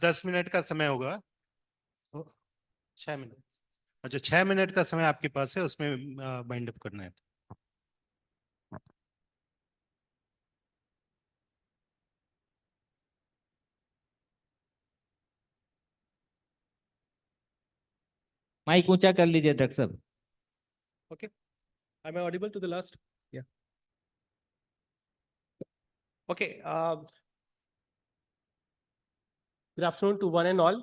10 minute का समय होगा। 6 मिनट। अच्छा, 6 मिनट का समय आपके पास है, उसमें बाइंड अप करना है। माइक ऊंचा कर लीजिए डॉक्टर साहब। Okay. Am I audible to the last? Yeah. Okay. Good afternoon to one and all.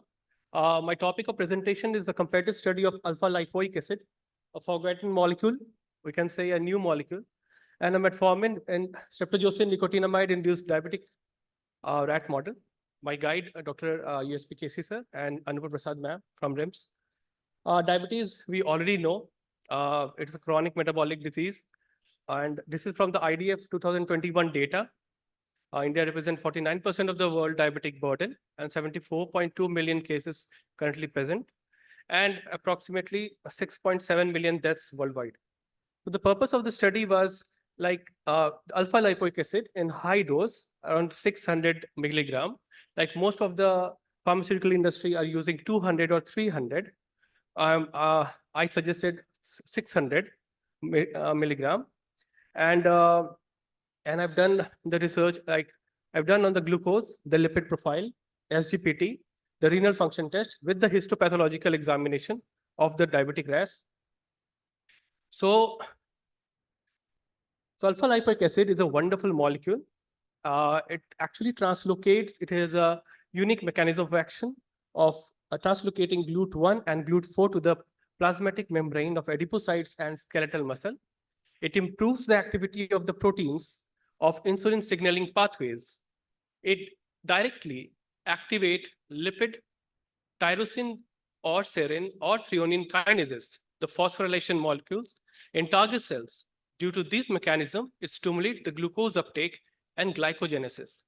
My topic of presentation is the comparative study of alpha lipoic acid, a forgotten molecule, we can say a new molecule, and a metformin and streptozocin nicotinamide induced diabetic rat model. My guide, Dr. USP Casey sir and Anupam Prasad ma'am from RIMS. Diabetes, we already know, it's a chronic metabolic disease. And this is from the IDF 2021 data. India represents 49% of the world diabetic burden and 74.2 million cases currently present, and approximately 6.7 million deaths worldwide. So the purpose of the study was like alpha lipoic acid in high dose, around 600 milligram. Like most of the pharmaceutical industry are using 200 or 300. I suggested 600 milligram, and I've done the research, like I've done on the glucose, the lipid profile, SGPT, the renal function test with the histopathological examination of the diabetic rats. So alpha lipoic acid is a wonderful molecule. It actually translocates, it has a unique mechanism of action of translocating GLUT1 and GLUT4 to the plasmatic membrane of adipocytes and skeletal muscle. It improves the activity of the proteins of insulin signaling pathways. It directly activates lipid, tyrosine, or serine, or threonine kinases, the phosphorylation molecules, in target cells. Due to this mechanism, it stimulates the glucose uptake and glycogenesis.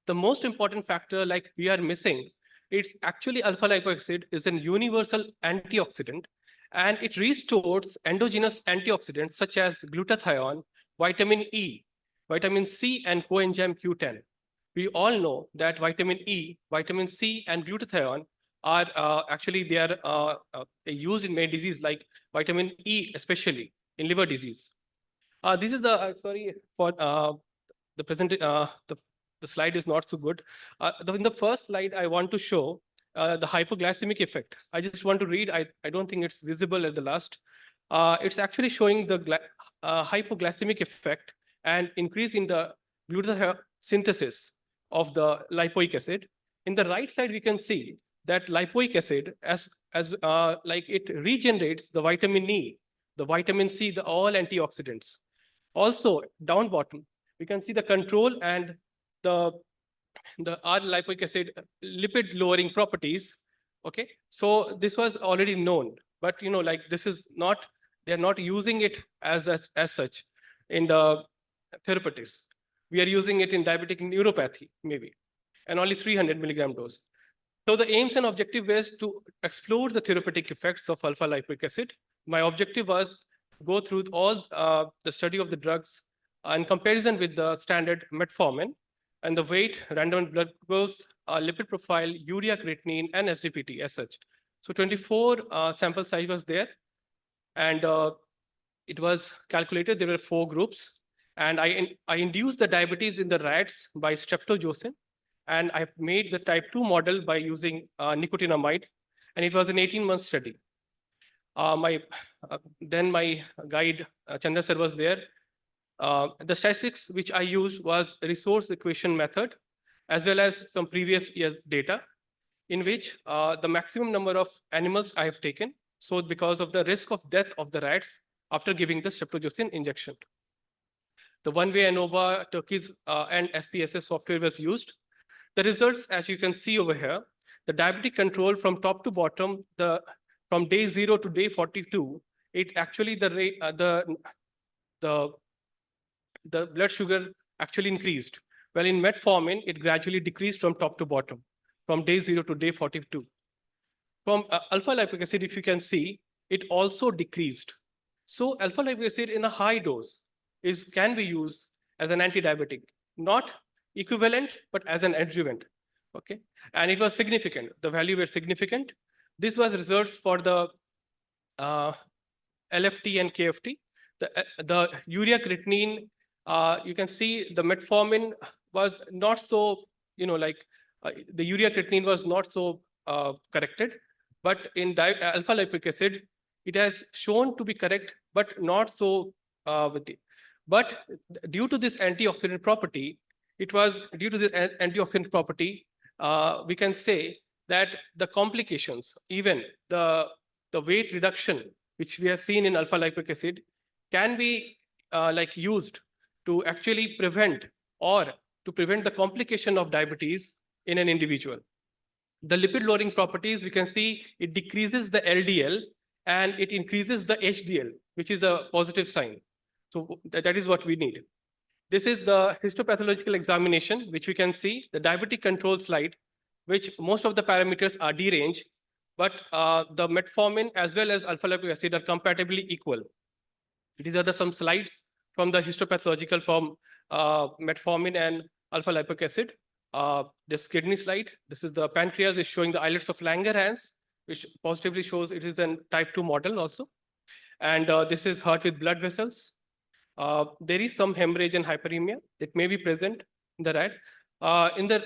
The most important factor, like we are missing, it's actually alpha lipoic acid is an universal antioxidant, and it restores endogenous antioxidants such as glutathione, vitamin E, vitamin C, and coenzyme Q10. We all know that vitamin E, vitamin C, and glutathione are actually they are used in many diseases like vitamin E, especially in liver disease. This is the sorry for the present. The slide is not so good. In the first slide, I want to show the hypoglycemic effect. I just want to read. I don't think it's visible at the last. It's actually showing the hypoglycemic effect and increase in the glutathione synthesis of the lipoic acid. In the right side, we can see that lipoic acid, as like it regenerates the vitamin E, the vitamin C, the all antioxidants. Also, down bottom, we can see the control and the R lipoic acid lipid lowering properties. Okay, so this was already known, but like this is not, they're not using it as such in the therapeutics. We are using it in diabetic neuropathy, maybe, and only 300 milligram dose. So the aims and objective was to explore the therapeutic effects of alpha lipoic acid. My objective was go through all the study of the drugs in comparison with the standard metformin and the weight, random blood glucose, lipid profile, urea creatinine, and SGPT as such. So 24 sample size was there, and it was calculated. There were 4 groups, and I induced the diabetes in the rats by streptozocin, and I made the type 2 model by using nicotinamide, and it was an 18-month study. Then my guide, Chandra sir, was there. The statistics which I used was resource equation method, as well as some previous year data, in which the maximum number of animals I have taken. So because of the risk of death of the rats after giving the streptozocin injection. The one-way ANOVA, Turkey's and SPSS software was used. The results, as you can see over here, the diabetic control from top to bottom, from day 0 to day 42, it actually the blood sugar actually increased. Well, in metformin, it gradually decreased from top to bottom, from day 0 to day 42. From alpha lipoic acid, if you can see, it also decreased. So alpha lipoic acid in a high dose can be used as an anti-diabetic, not equivalent, but as an adjuvant. Okay, and it was significant. The value were significant. This was results for the LFT and KFT. The urea creatinine, you can see the metformin was not so, the urea creatinine was not so corrected, but in alpha lipoic acid, it has shown to be correct, but not so with it. But due to this antioxidant property, it was due to this antioxidant property, we can say that the complications, even the weight reduction, which we have seen in alpha lipoic acid, can be used to actually prevent the complication of diabetes in an individual. The lipid lowering properties, we can see it decreases the LDL and it increases the HDL, which is a positive sign. So that is what we need. This is the histopathological examination, which we can see the diabetic control slide, which most of the parameters are deranged, but the metformin as well as alpha lipoic acid are compatibly equal. These are some slides from the histopathological from metformin and alpha lipoic acid. This kidney slide, this is the pancreas is showing the islets of Langerhans, which positively shows it is a type 2 model also. And this is heart with blood vessels. There is some hemorrhage and hyperemia that may be present in the rat. In the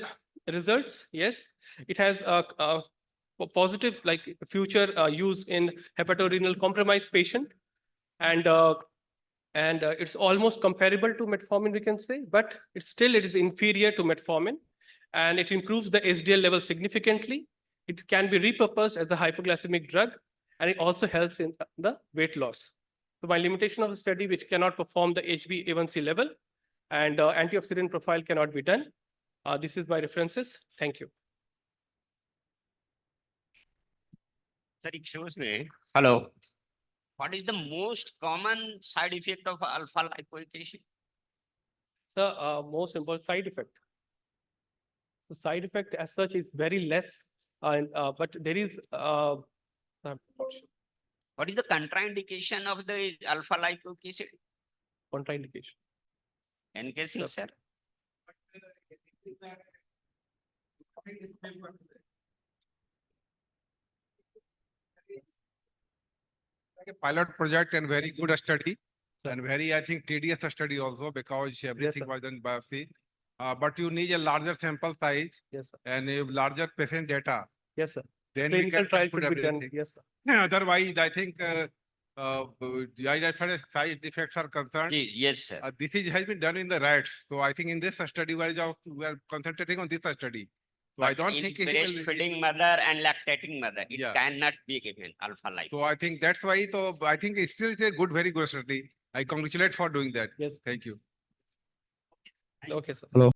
results, yes, it has a positive future use in hepatorenal compromised patient, and it's almost comparable to metformin, we can say, but it is inferior to metformin, and it improves the HDL level significantly. It can be repurposed as a hypoglycemic drug, and it also helps in the weight loss. So by limitation of the study, which cannot perform the HbA1c level, and antioxidant profile cannot be done. This is my references. Thank you. Sir, excuse me. Hello. What is the most common side effect of alpha lipoic acid? The most important side effect. The side effect as such is very less, but there is. I'm not sure. What is the contraindication of the alpha lipoic acid? Contraindication. NKC, sir. Like a pilot project and very good study and very, I think, tedious study also because everything sir. was done biopsy. But you need a larger sample size Yes, sir. and a larger patient data. Yes, sir. Then we Clinical can trial put should be done. everything. Yes, sir. Otherwise, I think, as far as side effects are concerned, Yes, sir. this has been done in the rats. So I think in this study, we are concentrating on this study. So I But don't in think it will- breastfeeding mother and lactating mother, it Yeah. cannot be given alpha lipoic. So I think that's why, so I think it's still a good, very good study. I congratulate for doing that. Yes. Thank you. Okay, sir. Hello.